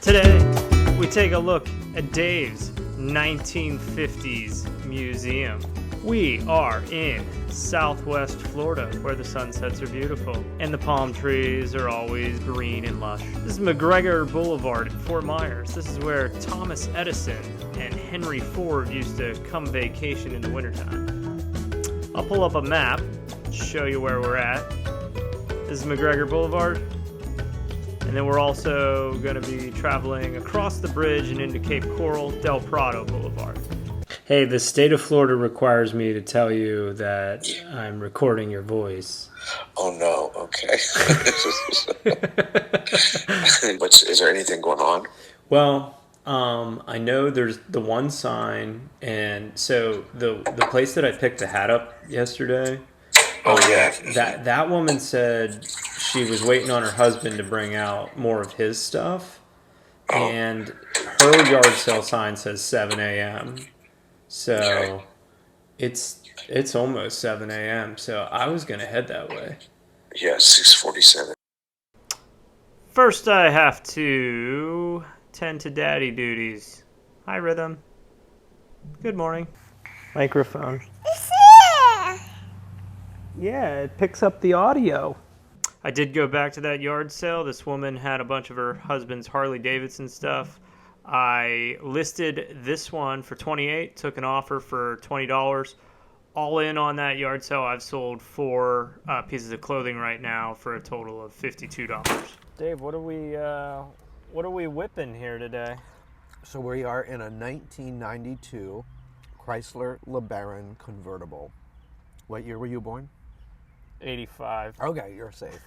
Today, we take a look at Dave's 1950s museum. We are in Southwest Florida, where the sunsets are beautiful and the palm trees are always green and lush. This is McGregor Boulevard in Fort Myers. This is where Thomas Edison and Henry Ford used to come vacation in the wintertime. I'll pull up a map, show you where we're at. This is McGregor Boulevard. And then we're also going to be traveling across the bridge and into Cape Coral, Del Prado Boulevard. Hey, the state of Florida requires me to tell you that I'm recording your voice. Oh no, okay. Is there anything going on? Well, I know there's the one sign, and so the place that I picked the hat up yesterday. Oh yeah. That woman said she was waiting on her husband to bring out more of his stuff, and her yard sale sign says 7 a.m. So it's almost 7 a.m. So I was gonna head that way. Yeah, 6:47. First, I have to tend to daddy duties. Hi, Rhythm. Good morning. Microphone. Yeah, it picks up the audio. I did go back to that yard sale. This woman had a bunch of her husband's Harley Davidson stuff. I listed this one for $28, took an offer for $20. All in on that yard sale, I've sold 4 pieces of clothing right now for a total of $52. Dave, what are we whipping here today? So we are in a 1992 Chrysler LeBaron convertible. What year were you born? 85. Okay, you're safe.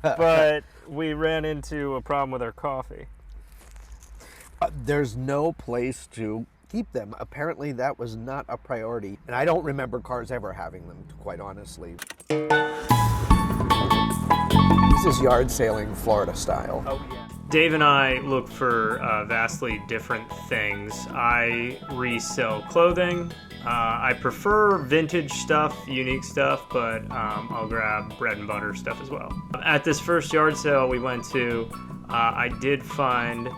But we ran into a problem with our coffee. There's no place to keep them. Apparently that was not a priority. And I don't remember cars ever having them, quite honestly. This is yard sailing Florida style. Oh, yeah. Dave and I look for vastly different things. I resell clothing. I prefer vintage stuff, unique stuff, but I'll grab bread and butter stuff as well. At this first yard sale we went to, I did find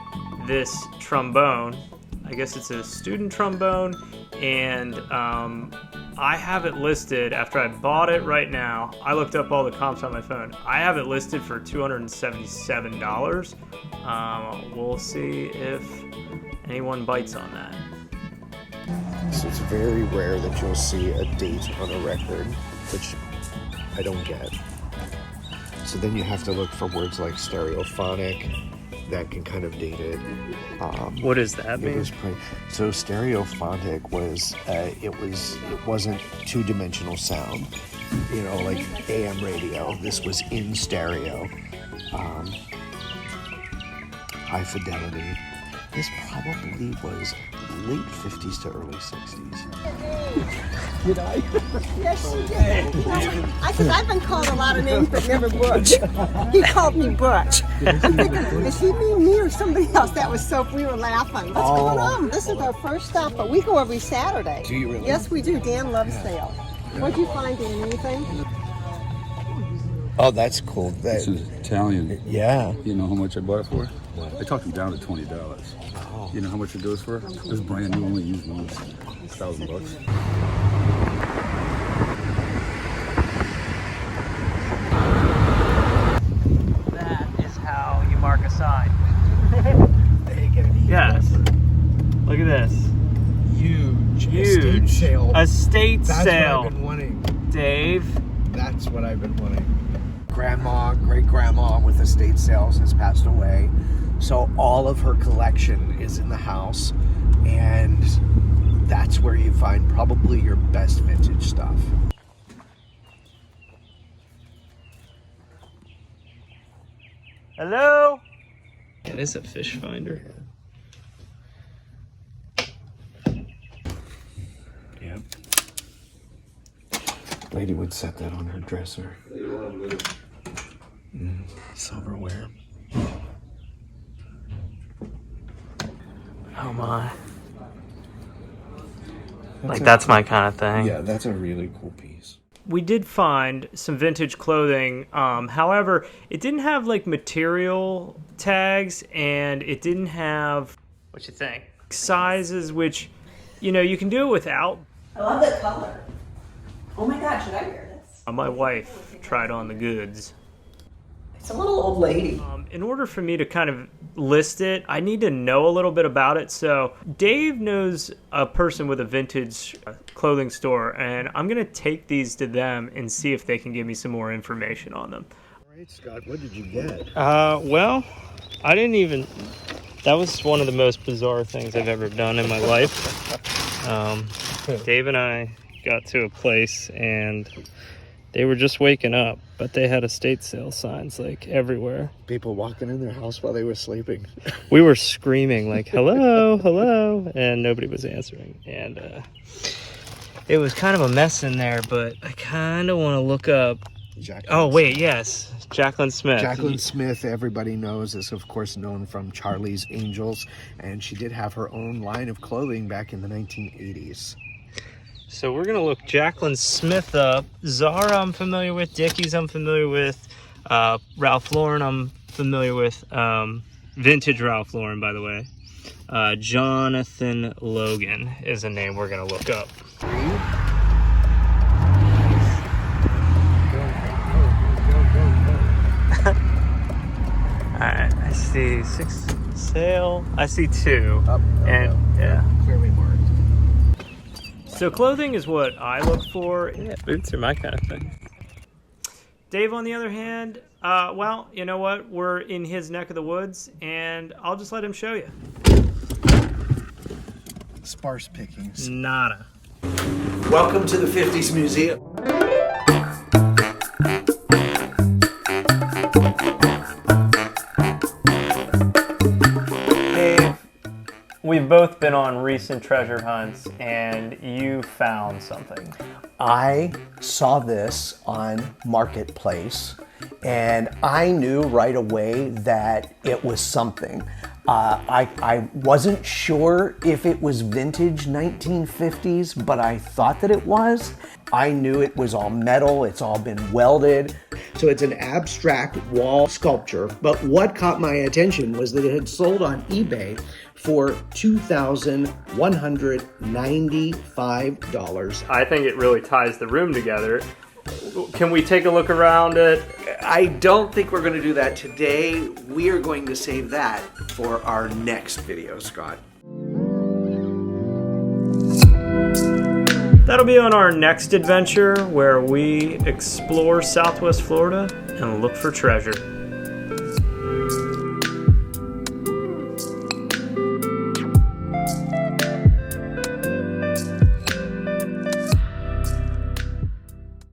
this trombone. I guess it's a student trombone, and I have it listed, after I bought it right now, I looked up all the comps on my phone. I have it listed for $277. We'll see if anyone bites on that. So it's very rare that you'll see a date on a record, which I don't get. So then you have to look for words like stereophonic that can kind of date it. What does that mean? So stereophonic was it wasn't two-dimensional sound, like AM radio. This was in stereo, high fidelity. This probably was late 50s to early 60s. Did I? Yes, you did. Because I've been called a lot of names, but never Butch. He called me Butch. I'm thinking, is he mean me or somebody else? That was so, we were laughing. What's going on? This is our first stop, but we go every Saturday. Do you really? Yes, we do. Dan loves sale. What'd you find, Dan? Anything? Oh, that's cool. This is Italian. Yeah. You know how much I bought it for? They talked me down to $20. Oh. You know how much it goes for? This brand new, only used ones, $1,000. That is how you mark a sign. Yes. Look at this. Huge. Estate sale. Estate That's sale. what I've been wanting. Dave. That's what I've been wanting. Grandma, great-grandma with estate sales has passed away. So all of her collection is in the house, and that's where you find probably your best vintage stuff. Hello? That is a fish finder. Yep. Lady would set that on her dresser. Silverware. Oh my. Like, that's my kind of thing. Yeah, that's a really cool piece. We did find some vintage clothing. However, it didn't have like material tags, and it didn't have, what you think, sizes, which, you know, you can do it without. I love that color. Oh my God, should I wear this? My wife tried on the goods. It's a little old lady. In order for me to kind of list it, I need to know a little bit about it. So Dave knows a person with a vintage clothing store, and I'm going to take these to them and see if they can give me some more information on them. All right, Scott, what did you get? Well, I didn't even... That was one of the most bizarre things I've ever done in my life. Dave and I got to a place, and they were just waking up, but they had estate sale signs like everywhere. People walking in their house while they were sleeping. We were screaming like, hello, hello, and nobody was answering. And it was kind of a mess in there, but I kind of want to look up. Yes, Jacqueline Smith. Jacqueline Smith, everybody knows, is of course known from Charlie's Angels, and she did have her own line of clothing back in the 1980s. So we're going to look Jacqueline Smith up. Zara I'm familiar with. Dickies I'm familiar with. Ralph Lauren I'm familiar with. Vintage Ralph Lauren, by the way. Jonathan Logan is a name we're going to look up. Alright, I see 6 sale. I see 2. Yeah. Clearly marked. So clothing is what I look for. Yeah, boots are my kind of thing. Dave, on the other hand, well, you know what? We're in his neck of the woods, and I'll just let him show you. Sparse pickings. Nada. Welcome to the 50s Museum. We've both been on recent treasure hunts, and you found something. I saw this on Marketplace, and I knew right away that it was something. I wasn't sure if it was vintage 1950s, but I thought that it was. I knew it was all metal, it's all been welded. So it's an abstract wall sculpture, but what caught my attention was that it had sold on eBay for $2,195. I think it really ties the room together. Can we take a look around it? I don't think we're going to do that today. We are going to save that for our next video, Scott. That'll be on our next adventure, where we explore Southwest Florida and look for treasure.